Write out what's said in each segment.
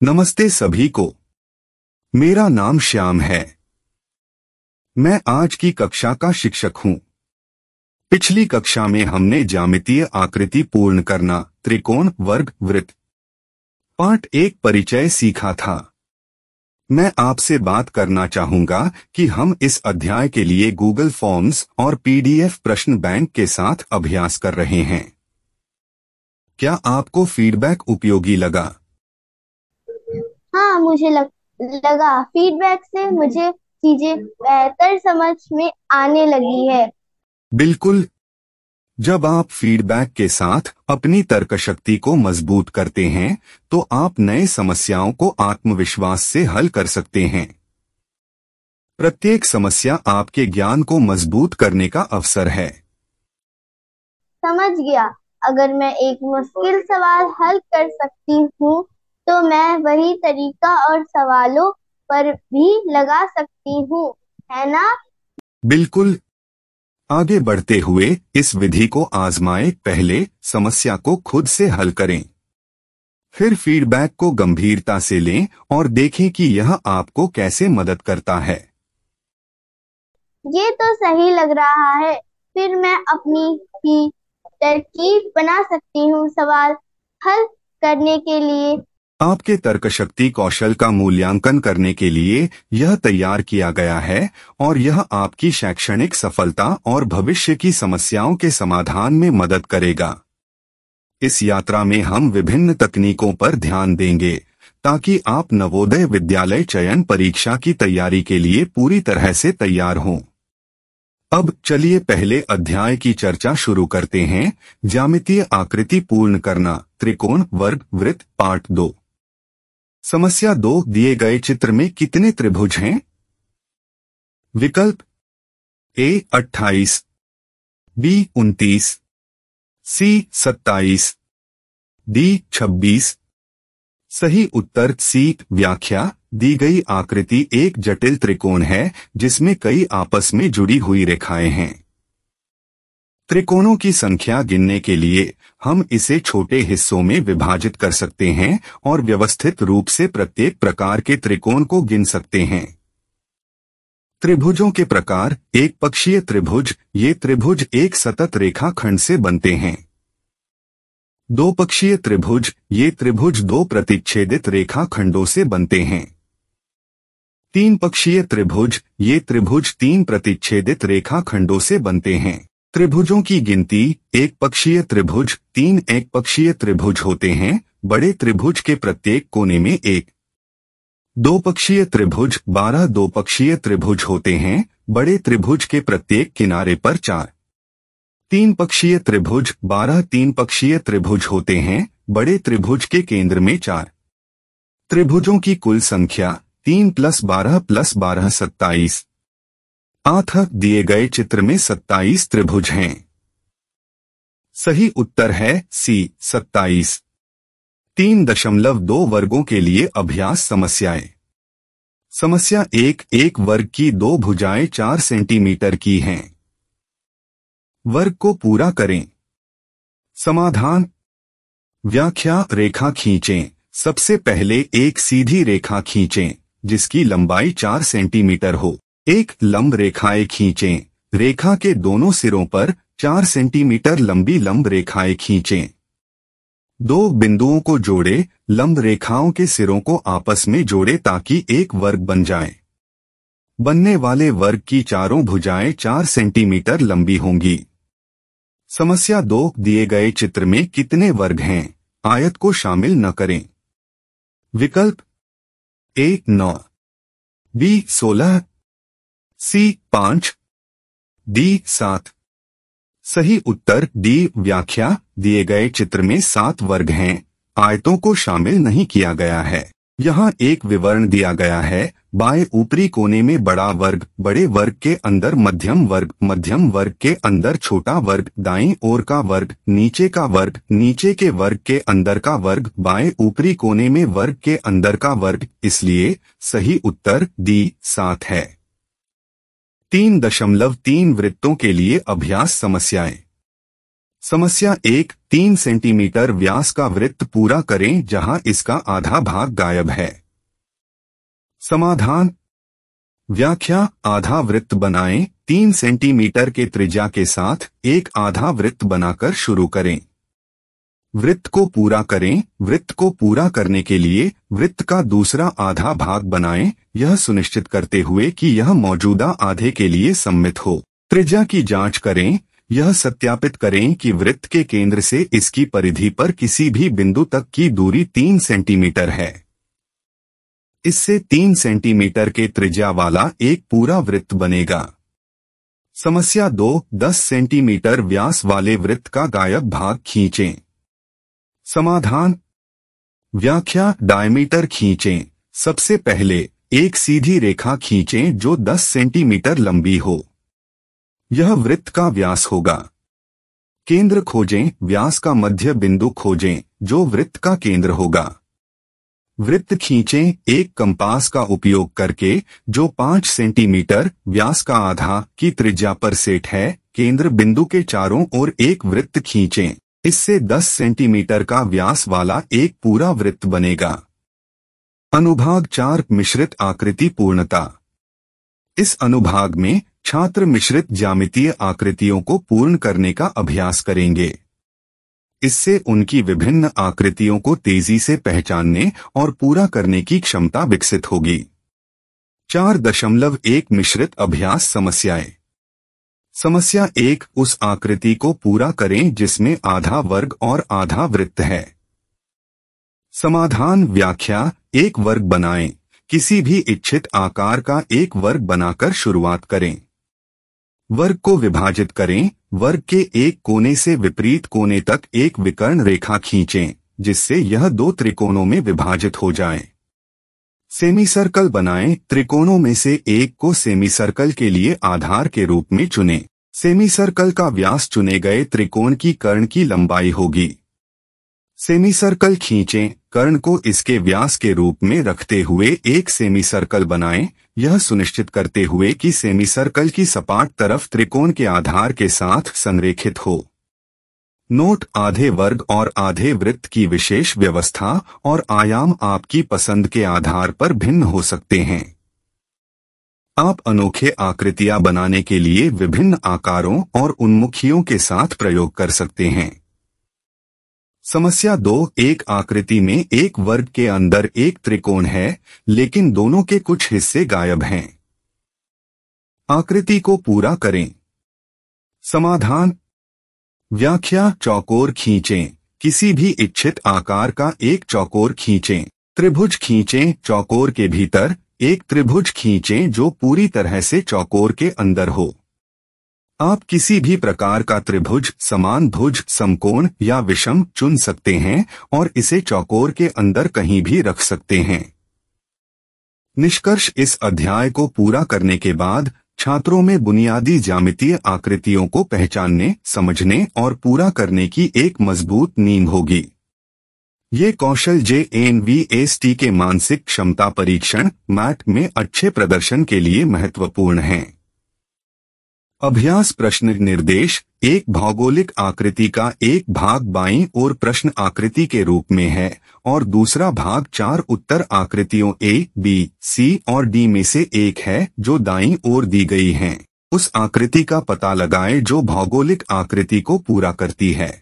नमस्ते सभी को। मेरा नाम श्याम है। मैं आज की कक्षा का शिक्षक हूँ। पिछली कक्षा में हमने ज्यामितीय आकृति पूर्ण करना, त्रिकोण, वर्ग, वृत्त, पार्ट 1 परिचय सीखा था। मैं आपसे बात करना चाहूंगा कि हम इस अध्याय के लिए गूगल फॉर्म्स और पीडीएफ प्रश्न बैंक के साथ अभ्यास कर रहे हैं। क्या आपको फीडबैक उपयोगी लगा? हाँ, मुझे लगा फीडबैक से मुझे चीजें बेहतर समझ में आने लगी है। बिल्कुल। जब आप फीडबैक के साथ अपनी तर्कशक्ति को मजबूत करते हैं तो आप नए समस्याओं को आत्मविश्वास से हल कर सकते हैं। प्रत्येक समस्या आपके ज्ञान को मजबूत करने का अवसर है। समझ गया। अगर मैं एक मुश्किल सवाल हल कर सकती हूँ तो मैं वही तरीका और सवालों पर भी लगा सकती हूँ, है ना? बिल्कुल। आगे बढ़ते हुए इस विधि को आजमाएं। पहले समस्या को खुद से हल करें, फिर फीडबैक को गंभीरता से लें और देखें कि यह आपको कैसे मदद करता है। ये तो सही लग रहा है। फिर मैं अपनी ही तरकीब बना सकती हूँ सवाल हल करने के लिए। आपके तर्कशक्ति कौशल का मूल्यांकन करने के लिए यह तैयार किया गया है और यह आपकी शैक्षणिक सफलता और भविष्य की समस्याओं के समाधान में मदद करेगा। इस यात्रा में हम विभिन्न तकनीकों पर ध्यान देंगे ताकि आप नवोदय विद्यालय चयन परीक्षा की तैयारी के लिए पूरी तरह से तैयार हों। अब चलिए पहले अध्याय की चर्चा शुरू करते हैं। ज्यामितीय आकृति पूर्ण करना, त्रिकोण, वर्ग, वृत्त, पार्ट 2। समस्या 2, दिए गए चित्र में कितने त्रिभुज हैं? विकल्प ए 28, बी 29, सी 27, डी 26। सही उत्तर सी। व्याख्या: दी गई आकृति एक जटिल त्रिकोण है जिसमें कई आपस में जुड़ी हुई रेखाएं हैं। त्रिकोणों की संख्या गिनने के लिए हम इसे छोटे हिस्सों में विभाजित कर सकते हैं और व्यवस्थित रूप से प्रत्येक प्रकार के त्रिकोण को गिन सकते हैं। त्रिभुजों के प्रकार: एक पक्षीय त्रिभुज, ये त्रिभुज एक सतत रेखाखंड से बनते हैं। दो पक्षीय त्रिभुज, ये त्रिभुज दो प्रतिच्छेदित रेखाखंडों से बनते हैं। तीन पक्षीय त्रिभुज, ये त्रिभुज तीन प्रतिच्छेदित रेखाखंडों से बनते हैं। त्रिभुजों की गिनती: एक पक्षीय त्रिभुज, तीन एक पक्षीय त्रिभुज होते हैं। बड़े त्रिभुज के प्रत्येक कोने में एक। दो पक्षीय त्रिभुज, 12 दो पक्षीय त्रिभुज होते हैं। बड़े त्रिभुज के प्रत्येक किनारे पर 4। तीन पक्षीय त्रिभुज, 12 तीन पक्षीय त्रिभुज होते हैं। बड़े त्रिभुज के केंद्र में 4। त्रिभुजों की कुल संख्या: 3 + 12 + 12 27। अतः दिए गए चित्र में 27 त्रिभुज हैं। सही उत्तर है सी 27। 3.2 वर्गों के लिए अभ्यास समस्याएं। समस्या 1, एक वर्ग की दो भुजाएं 4 सेंटीमीटर की हैं। वर्ग को पूरा करें। समाधान: व्याख्या: रेखा खींचें। सबसे पहले एक सीधी रेखा खींचें जिसकी लंबाई 4 सेंटीमीटर हो। एक लंब रेखाएं खींचें। रेखा के दोनों सिरों पर 4 सेंटीमीटर लंबी लंब रेखाएं खींचें। दो बिंदुओं को जोड़े। लंब रेखाओं के सिरों को आपस में जोड़े ताकि एक वर्ग बन जाए। बनने वाले वर्ग की चारों भुजाएं 4 सेंटीमीटर लंबी होंगी। समस्या 2, दिए गए चित्र में कितने वर्ग हैं? आयत को शामिल न करें। विकल्प ए 9, बी 16, सी 5, डी 7। सही उत्तर डी। व्याख्या: दिए गए चित्र में 7 वर्ग हैं। आयतों को शामिल नहीं किया गया है। यहाँ एक विवरण दिया गया है। बाएं ऊपरी कोने में बड़ा वर्ग, बड़े वर्ग के अंदर मध्यम वर्ग, मध्यम वर्ग के अंदर छोटा वर्ग, दाईं ओर का वर्ग, नीचे का वर्ग, नीचे के वर्ग के अंदर का वर्ग, बाएं ऊपरी कोने में वर्ग के अंदर का वर्ग। इसलिए सही उत्तर डी 7 है। 3.3 वृत्तों के लिए अभ्यास समस्याएं। समस्या 1, 3 सेंटीमीटर व्यास का वृत्त पूरा करें जहां इसका आधा भाग गायब है। समाधान। व्याख्या। आधा वृत्त बनाएं। 3 सेंटीमीटर के त्रिज्या के साथ एक आधा वृत्त बनाकर शुरू करें। वृत्त को पूरा करें। वृत्त को पूरा करने के लिए वृत्त का दूसरा आधा भाग बनाएं, यह सुनिश्चित करते हुए कि यह मौजूदा आधे के लिए सममित हो। त्रिज्या की जांच करें। यह सत्यापित करें कि वृत्त के केंद्र से इसकी परिधि पर किसी भी बिंदु तक की दूरी 3 सेंटीमीटर है। इससे 3 सेंटीमीटर के त्रिज्या वाला एक पूरा वृत्त बनेगा। समस्या 2, 10 सेंटीमीटर व्यास वाले वृत्त का गायब भाग खींचें। समाधान। व्याख्या। डायमीटर खींचें। सबसे पहले एक सीधी रेखा खींचें जो 10 सेंटीमीटर लंबी हो। यह वृत्त का व्यास होगा। केंद्र खोजें। व्यास का मध्य बिंदु खोजें जो वृत्त का केंद्र होगा। वृत्त खींचें एक कंपास का उपयोग करके जो 5 सेंटीमीटर व्यास का आधा की त्रिज्या पर सेट है। केंद्र बिंदु के चारों ओर एक वृत्त खींचें। इससे 10 सेंटीमीटर का व्यास वाला एक पूरा वृत्त बनेगा। अनुभाग 4, मिश्रित आकृति पूर्णता। इस अनुभाग में छात्र मिश्रित ज्यामितीय आकृतियों को पूर्ण करने का अभ्यास करेंगे। इससे उनकी विभिन्न आकृतियों को तेजी से पहचानने और पूरा करने की क्षमता विकसित होगी। 4.1 मिश्रित अभ्यास समस्याएं। समस्या 1, उस आकृति को पूरा करें जिसमें आधा वर्ग और आधा वृत्त है। समाधान। व्याख्या। एक वर्ग बनाएं। किसी भी इच्छित आकार का एक वर्ग बनाकर शुरुआत करें। वर्ग को विभाजित करें। वर्ग के एक कोने से विपरीत कोने तक एक विकर्ण रेखा खींचें जिससे यह 2 त्रिकोणों में विभाजित हो जाए। सेमी सर्कल बनाएं। त्रिकोणों में से एक को सेमी सर्कल के लिए आधार के रूप में चुनें। सेमी सर्कल का व्यास चुने गए त्रिकोण की कर्ण की लंबाई होगी। सेमी सर्कल खींचें। कर्ण को इसके व्यास के रूप में रखते हुए एक सेमी सर्कल बनाएं, यह सुनिश्चित करते हुए कि सेमी सर्कल की सपाट तरफ त्रिकोण के आधार के साथ संरेखित हो। नोट। आधे वर्ग और आधे वृत्त की विशेष व्यवस्था और आयाम आपकी पसंद के आधार पर भिन्न हो सकते हैं। आप अनोखे आकृतियां बनाने के लिए विभिन्न आकारों और उन्मुखियों के साथ प्रयोग कर सकते हैं। समस्या 2, एक आकृति में एक वर्ग के अंदर एक त्रिकोण है लेकिन दोनों के कुछ हिस्से गायब हैं। आकृति को पूरा करें। समाधान। व्याख्या। चौकोर खींचें। किसी भी इच्छित आकार का एक चौकोर खींचें। त्रिभुज खींचें। चौकोर के भीतर एक त्रिभुज खींचें जो पूरी तरह से चौकोर के अंदर हो। आप किसी भी प्रकार का त्रिभुज, समान भुज, समकोण या विषम चुन सकते हैं और इसे चौकोर के अंदर कहीं भी रख सकते हैं। निष्कर्ष। इस अध्याय को पूरा करने के बाद छात्रों में बुनियादी ज्यामितीय आकृतियों को पहचानने, समझने और पूरा करने की एक मजबूत नींव होगी। ये कौशल JNVST के मानसिक क्षमता परीक्षण मैट में अच्छे प्रदर्शन के लिए महत्वपूर्ण हैं। अभ्यास प्रश्न निर्देश। एक भौगोलिक आकृति का एक भाग बाईं ओर प्रश्न आकृति के रूप में है और दूसरा भाग 4 उत्तर आकृतियों A, B, C और D में से एक है जो दाईं ओर दी गई हैं। उस आकृति का पता लगाएं जो भौगोलिक आकृति को पूरा करती है।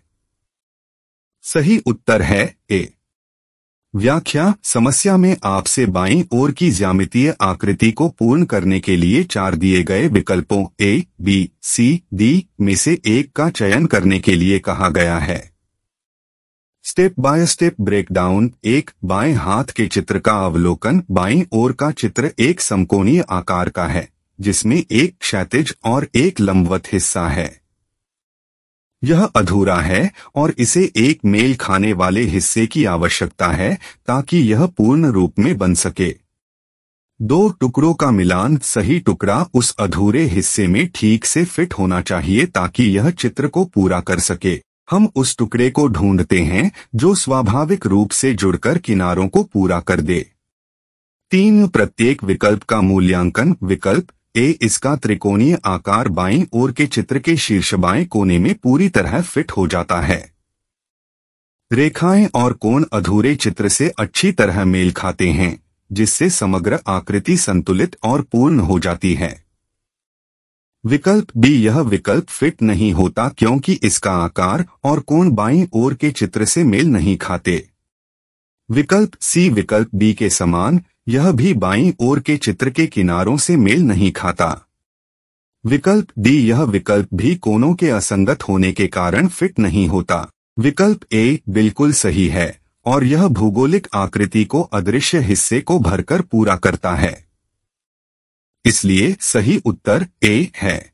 सही उत्तर है A। व्याख्या। समस्या में आपसे बाईं ओर की ज्यामितीय आकृति को पूर्ण करने के लिए 4 दिए गए विकल्पों A, B, C, D में से एक का चयन करने के लिए कहा गया है। Step by step breakdown. एक बाएं हाथ के चित्र का अवलोकन। बाईं ओर का चित्र एक समकोणीय आकार का है जिसमें एक क्षैतिज और एक लंबवत हिस्सा है। यह अधूरा है और इसे एक मेल खाने वाले हिस्से की आवश्यकता है ताकि यह पूर्ण रूप में बन सके। 2 टुकड़ों का मिलान। सही टुकड़ा उस अधूरे हिस्से में ठीक से फिट होना चाहिए ताकि यह चित्र को पूरा कर सके। हम उस टुकड़े को ढूंढते हैं जो स्वाभाविक रूप से जुड़कर किनारों को पूरा कर दे। 3 प्रत्येक विकल्प का मूल्यांकन। विकल्प ए इसका त्रिकोणीय आकार बाईं ओर के चित्र के शीर्ष बाएं कोने में पूरी तरह फिट हो जाता है। रेखाएं और कोण अधूरे चित्र से अच्छी तरह मेल खाते हैं, जिससे समग्र आकृति संतुलित और पूर्ण हो जाती है। विकल्प बी, यह विकल्प फिट नहीं होता क्योंकि इसका आकार और कोण बाईं ओर के चित्र से मेल नहीं खाते। विकल्प सी, विकल्प बी के समान, यह भी बाईं ओर के चित्र के किनारों से मेल नहीं खाता। विकल्प डी, यह विकल्प भी कोणों के असंगत होने के कारण फिट नहीं होता। विकल्प ए बिल्कुल सही है और यह भौगोलिक आकृति को अदृश्य हिस्से को भरकर पूरा करता है। इसलिए सही उत्तर ए है।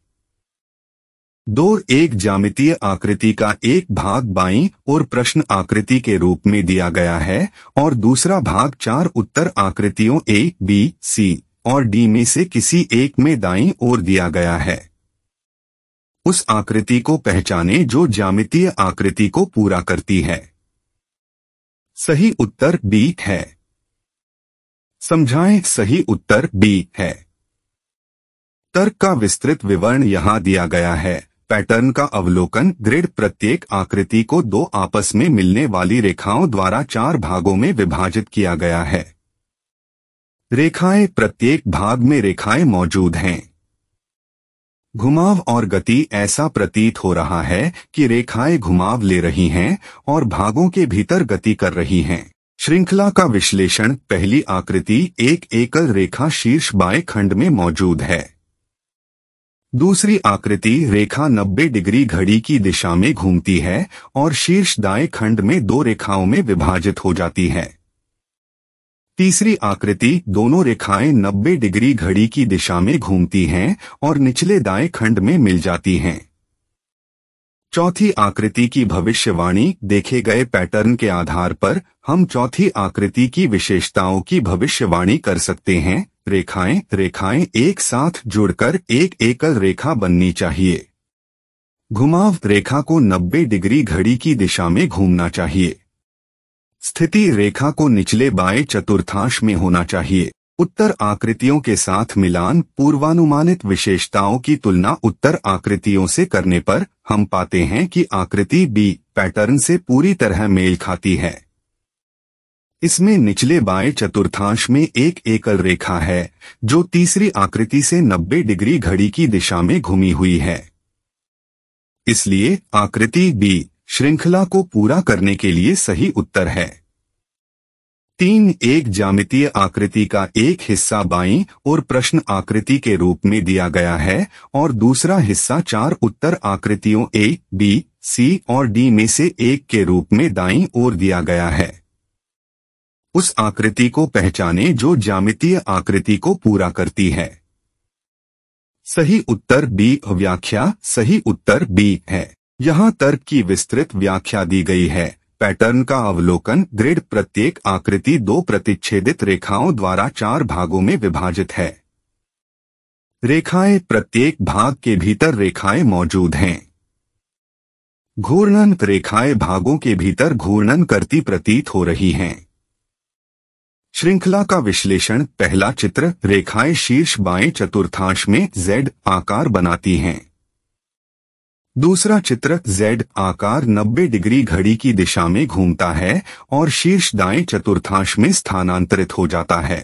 2, एक ज्यामितीय आकृति का एक भाग बाईं ओर प्रश्न आकृति के रूप में दिया गया है और दूसरा भाग 4 उत्तर आकृतियों ए, बी, सी और डी में से किसी एक में दाईं ओर दिया गया है। उस आकृति को पहचानें जो ज्यामितीय आकृति को पूरा करती है। सही उत्तर बी है। समझाएं, सही उत्तर बी है। तर्क का विस्तृत विवरण यहाँ दिया गया है। पैटर्न का अवलोकन, ग्रिड प्रत्येक आकृति को 2 आपस में मिलने वाली रेखाओं द्वारा 4 भागों में विभाजित किया गया है। रेखाएं, प्रत्येक भाग में रेखाएं मौजूद हैं। घुमाव और गति, ऐसा प्रतीत हो रहा है कि रेखाएं घुमाव ले रही हैं और भागों के भीतर गति कर रही हैं। श्रृंखला का विश्लेषण, पहली आकृति एक एकल रेखा शीर्ष बाएं खंड में मौजूद है। दूसरी आकृति रेखा 90 डिग्री घड़ी की दिशा में घूमती है और शीर्ष दाएं खंड में 2 रेखाओं में विभाजित हो जाती है। तीसरी आकृति दोनों रेखाएं 90 डिग्री घड़ी की दिशा में घूमती हैं और निचले दाएं खंड में मिल जाती हैं। चौथी आकृति की भविष्यवाणी, देखे गए पैटर्न के आधार पर हम चौथी आकृति की विशेषताओं की भविष्यवाणी कर सकते हैं। रेखाएं एक साथ जुड़कर एक एकल रेखा बननी चाहिए। घुमाव, रेखा को 90 डिग्री घड़ी की दिशा में घूमना चाहिए। स्थिति, रेखा को निचले बाएं चतुर्थांश में होना चाहिए। उत्तर आकृतियों के साथ मिलान, पूर्वानुमानित विशेषताओं की तुलना उत्तर आकृतियों से करने पर हम पाते हैं कि आकृति बी पैटर्न से पूरी तरह मेल खाती है। इसमें निचले बाएं चतुर्थांश में एक एकल रेखा है जो तीसरी आकृति से 90 डिग्री घड़ी की दिशा में घूमी हुई है। इसलिए आकृति बी श्रृंखला को पूरा करने के लिए सही उत्तर है। 3, एक ज्यामितीय आकृति का एक हिस्सा बाईं और प्रश्न आकृति के रूप में दिया गया है और दूसरा हिस्सा 4 उत्तर आकृतियों ए, बी, सी और डी में से एक के रूप में दाईं ओर दिया गया है। उस आकृति को पहचानें जो ज्यामितीय आकृति को पूरा करती है। सही उत्तर बी। व्याख्या, सही उत्तर बी है। यहाँ तर्क की विस्तृत व्याख्या दी गई है। पैटर्न का अवलोकन, ग्रिड प्रत्येक आकृति 2 प्रतिच्छेदित रेखाओं द्वारा 4 भागों में विभाजित है। रेखाएं, प्रत्येक भाग के भीतर रेखाएं मौजूद हैं। घूर्णन, रेखाएं भागों के भीतर घूर्णन करती प्रतीत हो रही हैं। श्रृंखला का विश्लेषण, पहला चित्र, रेखाएं शीर्ष बाएं चतुर्थांश में Z आकार बनाती हैं। दूसरा चित्र, Z आकार 90 डिग्री घड़ी की दिशा में घूमता है और शीर्ष दाएं चतुर्थांश में स्थानांतरित हो जाता है।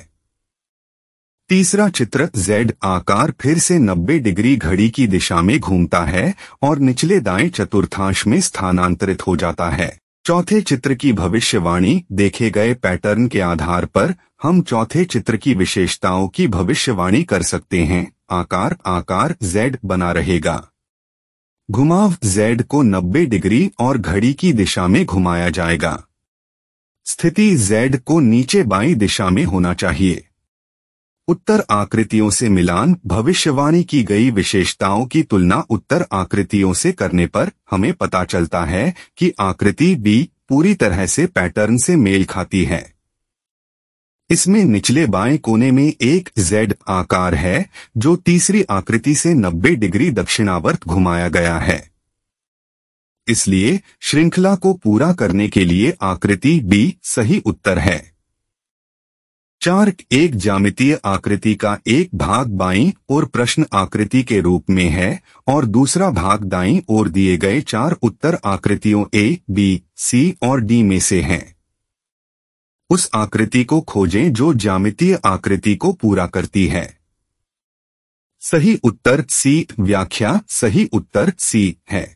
तीसरा चित्र, Z आकार फिर से 90 डिग्री घड़ी की दिशा में घूमता है और निचले दाएं चतुर्थांश में स्थानांतरित हो जाता है। चौथे चित्र की भविष्यवाणी, देखे गए पैटर्न के आधार पर हम चौथे चित्र की विशेषताओं की भविष्यवाणी कर सकते हैं। आकार Z बना रहेगा। घुमाव, Z को 90 डिग्री और घड़ी की दिशा में घुमाया जाएगा। स्थिति, Z को नीचे बाईं दिशा में होना चाहिए। उत्तर आकृतियों से मिलान, भविष्यवाणी की गई विशेषताओं की तुलना उत्तर आकृतियों से करने पर हमें पता चलता है कि आकृति बी पूरी तरह से पैटर्न से मेल खाती है। इसमें निचले बाएं कोने में एक Z आकार है जो तीसरी आकृति से 90 डिग्री दक्षिणावर्त घुमाया गया है। इसलिए श्रृंखला को पूरा करने के लिए आकृति बी सही उत्तर है। 4 एक ज्यामितीय आकृति का एक भाग बाईं ओर प्रश्न आकृति के रूप में है और दूसरा भाग दाईं ओर दिए गए 4 उत्तर आकृतियों ए, बी, सी और डी में से है। उस आकृति को खोजें जो ज्यामितीय आकृति को पूरा करती है। सही उत्तर सी। व्याख्या सही उत्तर सी है।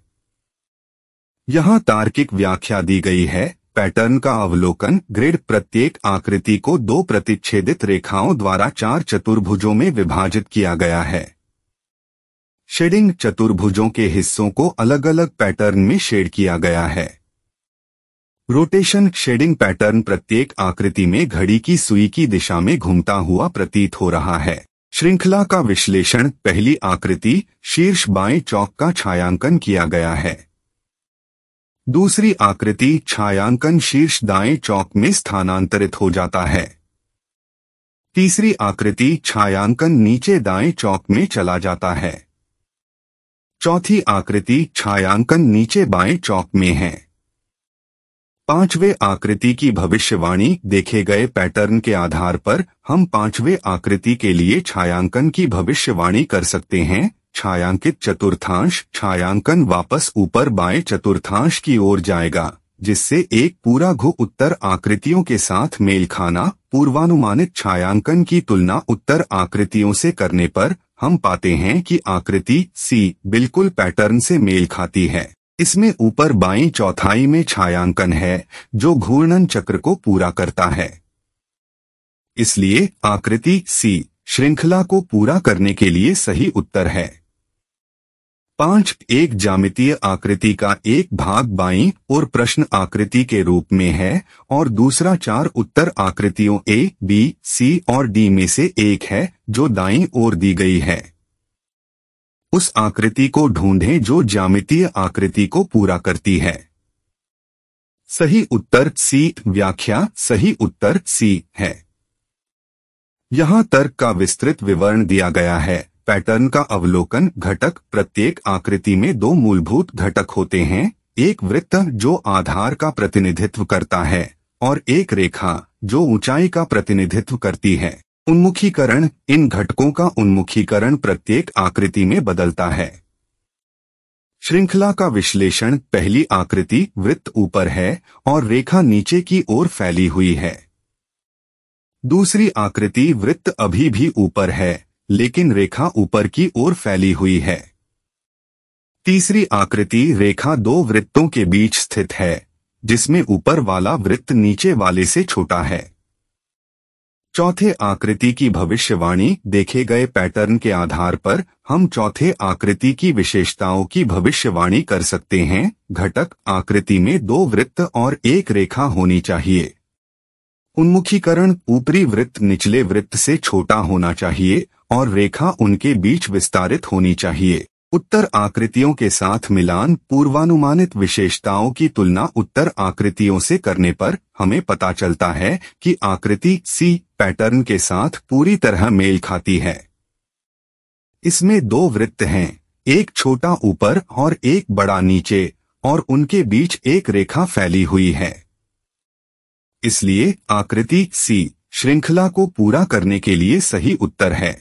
यहाँ तार्किक व्याख्या दी गई है। पैटर्न का अवलोकन। ग्रिड प्रत्येक आकृति को 2 प्रतिच्छेदित रेखाओं द्वारा 4 चतुर्भुजों में विभाजित किया गया है। शेडिंग चतुर्भुजों के हिस्सों को अलग अलग पैटर्न में शेड किया गया है। रोटेशन शेडिंग पैटर्न प्रत्येक आकृति में घड़ी की सुई की दिशा में घूमता हुआ प्रतीत हो रहा है। श्रृंखला का विश्लेषण। पहली आकृति शीर्ष बाएं चौक का छायांकन किया गया है। दूसरी आकृति छायांकन शीर्ष दाएं चौक में स्थानांतरित हो जाता है। तीसरी आकृति छायांकन नीचे दाएं चौक में चला जाता है। चौथी आकृति छायांकन नीचे बाएं चौक में है। पांचवें आकृति की भविष्यवाणी। देखे गए पैटर्न के आधार पर हम पांचवें आकृति के लिए छायांकन की भविष्यवाणी कर सकते हैं। छायांकित चतुर्थांश। छायांकन वापस ऊपर बाएं चतुर्थांश की ओर जाएगा, जिससे एक पूरा घु उत्तर आकृतियों के साथ मेल खाना। पूर्वानुमानित छायांकन की तुलना उत्तर आकृतियों से करने पर हम पाते हैं कि आकृति सी बिल्कुल पैटर्न से मेल खाती है। इसमें ऊपर बाईं चौथाई में छायांकन है जो घूर्णन चक्र को पूरा करता है। इसलिए आकृति सी श्रृंखला को पूरा करने के लिए सही उत्तर है। 5 एक ज्यामितीय आकृति का एक भाग बाईं ओर प्रश्न आकृति के रूप में है और दूसरा 4 उत्तर आकृतियों ए, बी, सी और डी में से एक है जो दाईं ओर दी गई है। उस आकृति को ढूंढें जो ज्यामितीय आकृति को पूरा करती है। सही उत्तर सी। व्याख्या सही उत्तर सी है। यहाँ तर्क का विस्तृत विवरण दिया गया है। पैटर्न का अवलोकन। घटक। प्रत्येक आकृति में 2 मूलभूत घटक होते हैं, एक वृत्त जो आधार का प्रतिनिधित्व करता है और एक रेखा जो ऊंचाई का प्रतिनिधित्व करती है। उन्मुखीकरण। इन घटकों का उन्मुखीकरण प्रत्येक आकृति में बदलता है। श्रृंखला का विश्लेषण। पहली आकृति वृत्त ऊपर है और रेखा नीचे की ओर फैली हुई है। दूसरी आकृति वृत्त अभी भी ऊपर है लेकिन रेखा ऊपर की ओर फैली हुई है। तीसरी आकृति रेखा 2 वृत्तों के बीच स्थित है जिसमें ऊपर वाला वृत्त नीचे वाले से छोटा है। चौथे आकृति की भविष्यवाणी। देखे गए पैटर्न के आधार पर हम चौथे आकृति की विशेषताओं की भविष्यवाणी कर सकते हैं। घटक। आकृति में 2 वृत्त और एक रेखा होनी चाहिए। उन्मुखीकरण। ऊपरी वृत्त निचले वृत्त से छोटा होना चाहिए और रेखा उनके बीच विस्तारित होनी चाहिए। उत्तर आकृतियों के साथ मिलान। पूर्वानुमानित विशेषताओं की तुलना उत्तर आकृतियों से करने पर हमें पता चलता है कि आकृति सी पैटर्न के साथ पूरी तरह मेल खाती है। इसमें 2 वृत्त हैं, एक छोटा ऊपर और एक बड़ा नीचे, और उनके बीच एक रेखा फैली हुई है। इसलिए आकृति सी श्रृंखला को पूरा करने के लिए सही उत्तर है।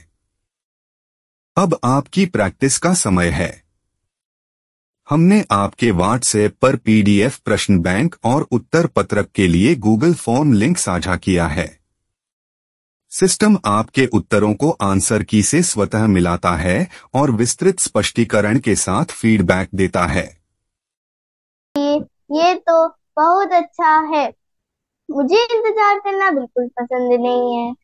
अब आपकी प्रैक्टिस का समय है। हमने आपके व्हाट्सएप पर पीडीएफ प्रश्न बैंक और उत्तर पत्रक के लिए गूगल फॉर्म लिंक साझा किया है। सिस्टम आपके उत्तरों को आंसर की से स्वतः मिलाता है और विस्तृत स्पष्टीकरण के साथ फीडबैक देता है। ये तो बहुत अच्छा है। मुझे इंतजार करना बिल्कुल पसंद नहीं है।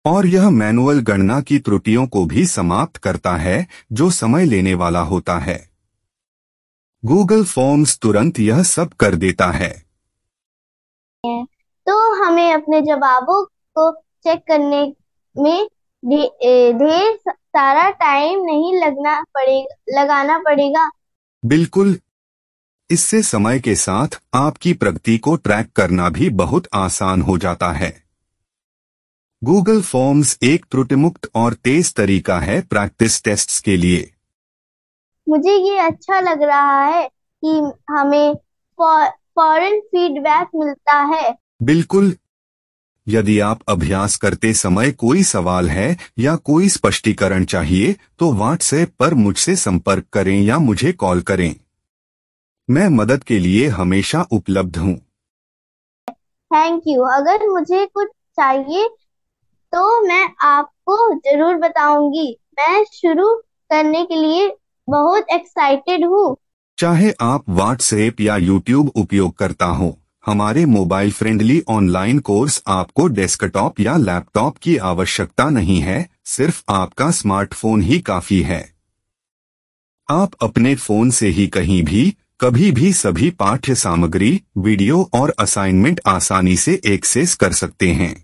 और यह मैनुअल गणना की त्रुटियों को भी समाप्त करता है जो समय लेने वाला होता है। गूगल फॉर्म्स तुरंत यह सब कर देता है। तो हमें अपने जवाबों को चेक करने में ढेर सारा टाइम नहीं लगाना पड़ेगा। बिल्कुल। इससे समय के साथ आपकी प्रगति को ट्रैक करना भी बहुत आसान हो जाता है। गूगल फॉर्म्स एक त्रुटिमुक्त और तेज तरीका है प्रैक्टिस टेस्ट्स के लिए। मुझे ये अच्छा लग रहा है कि हमें फौरन फीडबैक मिलता है। बिल्कुल। यदि आप अभ्यास करते समय कोई सवाल है या कोई स्पष्टीकरण चाहिए तो व्हाट्सएप पर मुझसे संपर्क करें या मुझे कॉल करें। मैं मदद के लिए हमेशा उपलब्ध हूँ। Thank you. अगर मुझे कुछ चाहिए तो मैं आपको जरूर बताऊंगी। मैं शुरू करने के लिए बहुत एक्साइटेड हूँ। चाहे आप व्हाट्सएप या यूट्यूब उपयोग करता हो, हमारे मोबाइल फ्रेंडली ऑनलाइन कोर्स आपको डेस्कटॉप या लैपटॉप की आवश्यकता नहीं है, सिर्फ आपका स्मार्टफोन ही काफी है। आप अपने फोन से ही कहीं भी, कभी भी सभी पाठ्य सामग्री, वीडियो और असाइनमेंट आसानी से एक्सेस कर सकते हैं।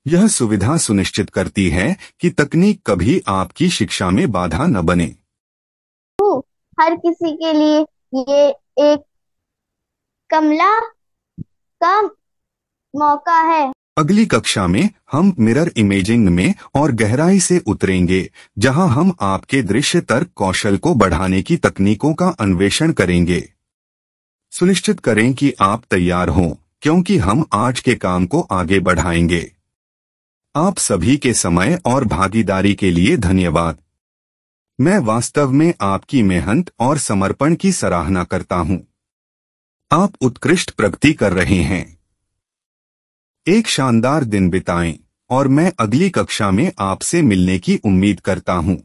यह सुविधा सुनिश्चित करती है कि तकनीक कभी आपकी शिक्षा में बाधा न बने। हर किसी के लिए ये एक कमला का मौका है। अगली कक्षा में हम मिरर इमेजिंग में और गहराई से उतरेंगे, जहां हम आपके दृश्य तर्क कौशल को बढ़ाने की तकनीकों का अन्वेषण करेंगे। सुनिश्चित करें कि आप तैयार हों, क्योंकि हम आज के काम को आगे बढ़ाएंगे। आप सभी के समय और भागीदारी के लिए धन्यवाद। मैं वास्तव में आपकी मेहनत और समर्पण की सराहना करता हूं। आप उत्कृष्ट प्रगति कर रहे हैं। एक शानदार दिन बिताएं और मैं अगली कक्षा में आपसे मिलने की उम्मीद करता हूं।